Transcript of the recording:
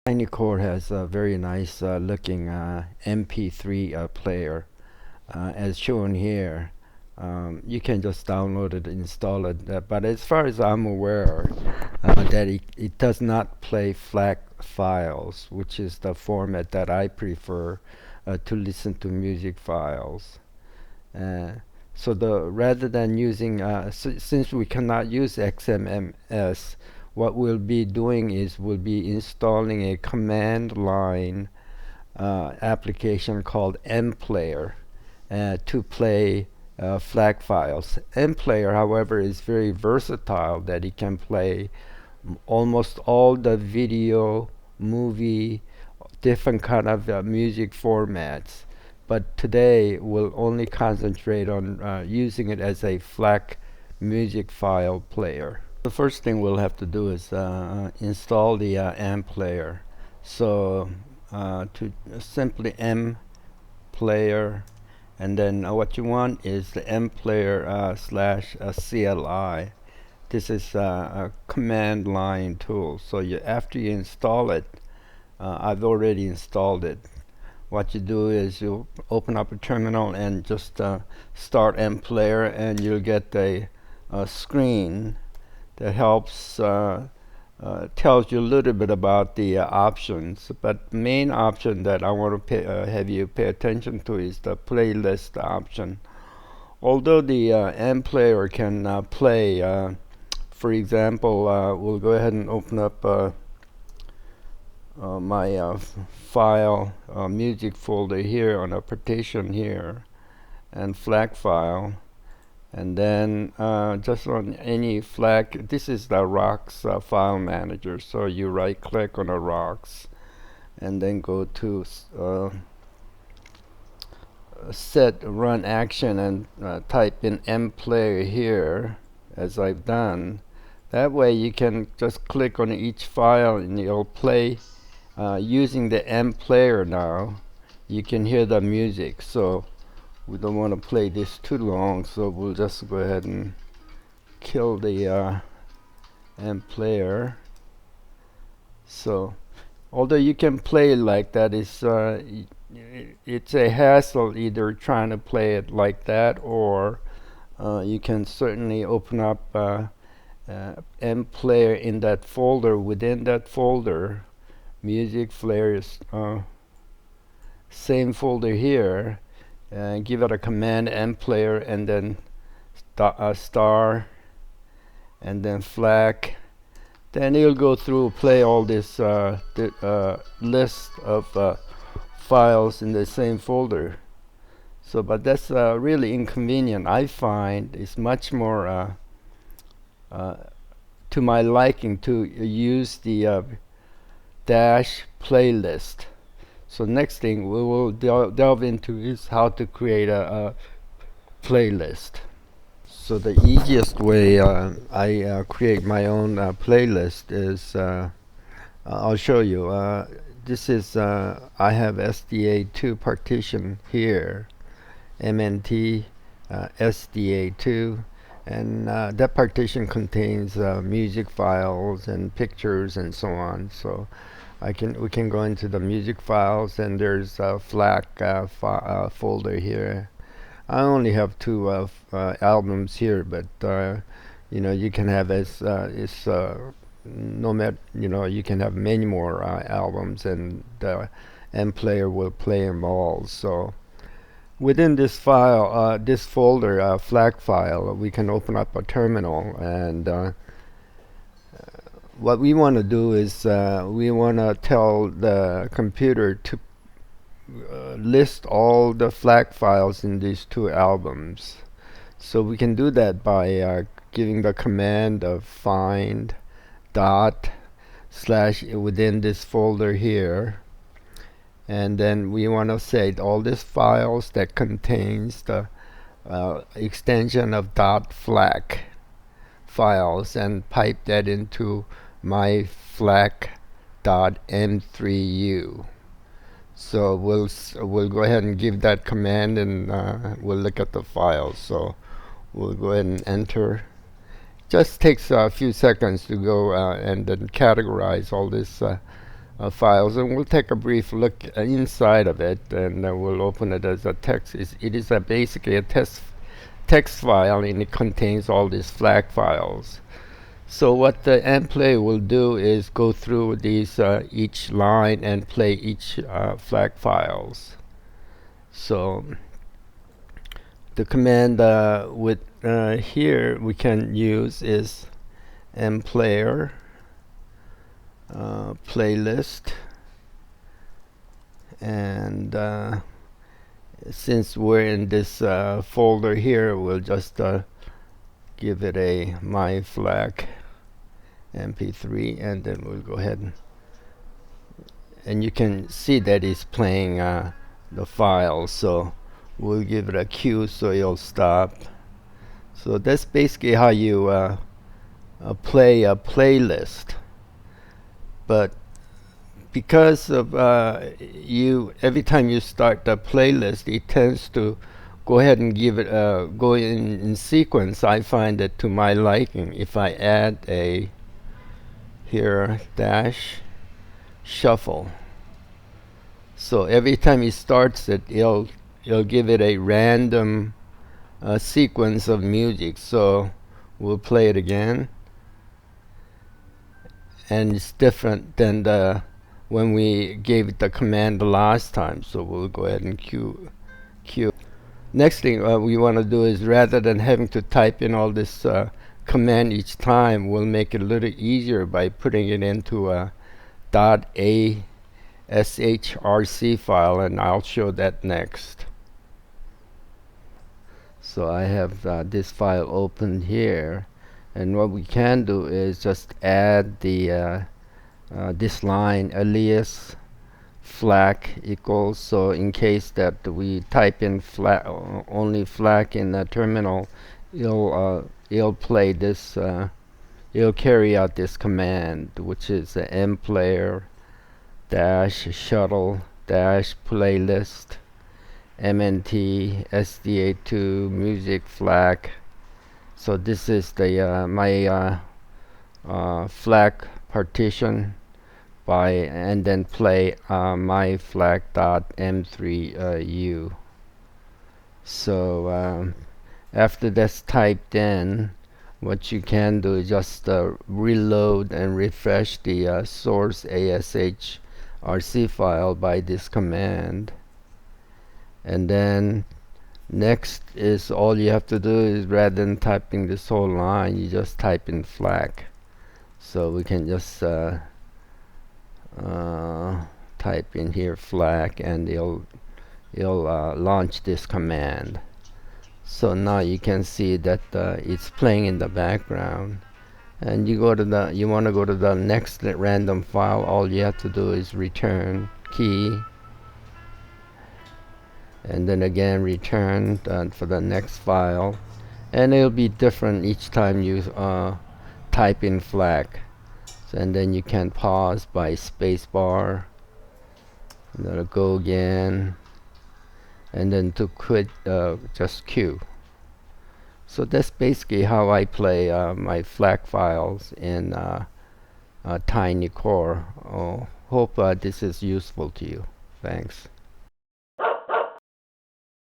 TinyCore has a very nice looking MP3 player as shown here. You can just download it, install it, but as far as I'm aware, that it does not play FLAC files, which is the format that I prefer to listen to music files. Uh, so rather than using, since we cannot use XMMS, what we'll be doing is we'll be installing a command line application called Mplayer to play FLAC files. Mplayer, however, is very versatile, that it can play almost all the video, movie, different kind of music formats. But today we'll only concentrate on using it as a FLAC music file player. The first thing we'll have to do is install the Mplayer. So to simply Mplayer, and then what you want is the Mplayer slash CLI. This is a command line tool. So after you install it, I've already installed it. What you do is you open up a terminal and just start Mplayer, and you'll get a screen that helps tells you a little bit about the options. But the main option that I want to have you pay attention to is the playlist option. Although the Mplayer can play, for example, we'll go ahead and open up my file music folder here on a partition here, and FLAC file, and then just on any FLAC, this is the rocks file manager. So you right click on the rocks and then go to set run action, and type in Mplayer here, as I've done. That way you can just click on each file and it'll play. Using the Mplayer now, you can hear the music. So we don't want to play this too long, so we'll just go ahead and kill the Mplayer. So although you can play it like that, it's a hassle either trying to play it like that, or you can certainly open up Mplayer in that folder. Within that folder, music flares, same folder here, and give it a command Mplayer, and then star, and then FLAC. Then it'll go through, play all this list of files in the same folder. So, but that's really inconvenient. I find it's much more to my liking to use the dash playlist. So next thing we will delve into is how to create a playlist. So the easiest way I create my own playlist is I'll show you. This is I have SDA2 partition here, MNT SDA2, and that partition contains music files and pictures and so on. So we can go into the music files, and there's a FLAC folder here. I only have two albums here, but you can have no matter, you can have many more albums, and the Mplayer will play them all. So within this file, this folder, FLAC file, we can open up a terminal, and what we want to do is we want to tell the computer to list all the FLAC files in these two albums. So we can do that by giving the command of find dot slash within this folder here, and then we want to say all these files that contains the extension of .flac files, and pipe that into my flac.m3u. So we'll go ahead and give that command, and we'll look at the files. So we'll go ahead and enter. Just takes a few seconds to go and then categorize all this files, and we'll take a brief look inside of it, and we'll open it as a text. It is basically a text file, and it contains all these flac files. So what the Mplayer will do is go through these each line and play each flac files. So the command with here we can use is Mplayer playlist, and since we're in this folder here, we'll just give it a my flac mp3, and then we'll go ahead and you can see that it's playing the file, so we'll give it a Q so it'll stop. So that's basically how you play a playlist. But because of every time you start the playlist, it tends to go ahead and give it go in sequence. I find it to my liking. If I add a here dash shuffle, so every time it starts it, it'll give it a random sequence of music. So we'll play it again, and it's different than the when we gave it the command the last time. So we'll go ahead and Q. Next thing we want to do is, rather than having to type in all this command each time, we'll make it a little easier by putting it into a .ashrc file, and I'll show that next. So I have this file open here, and what we can do is just add the this line alias flac equals, so in case that we type in only flac in the terminal, it'll play this it'll carry out this command, which is Mplayer dash shuttle dash playlist mnt sda2 music flac. So this is the my flac partition and then play my flac.m3u. So after that's typed in, what you can do is just reload and refresh the source ASHRC file by this command, and then next is all you have to do is, rather than typing this whole line, you just type in flac. So we can just type in here flac, and it'll launch this command. So now you can see that it's playing in the background, and you want to go to the next random file. All you have to do is return key, and then again return for the next file, and it'll be different each time you type in flac. So, and then you can pause by spacebar, and then go again, and then to quit just Q. So that's basically how I play my flac files in TinyCore. Hope this is useful to you. Thanks.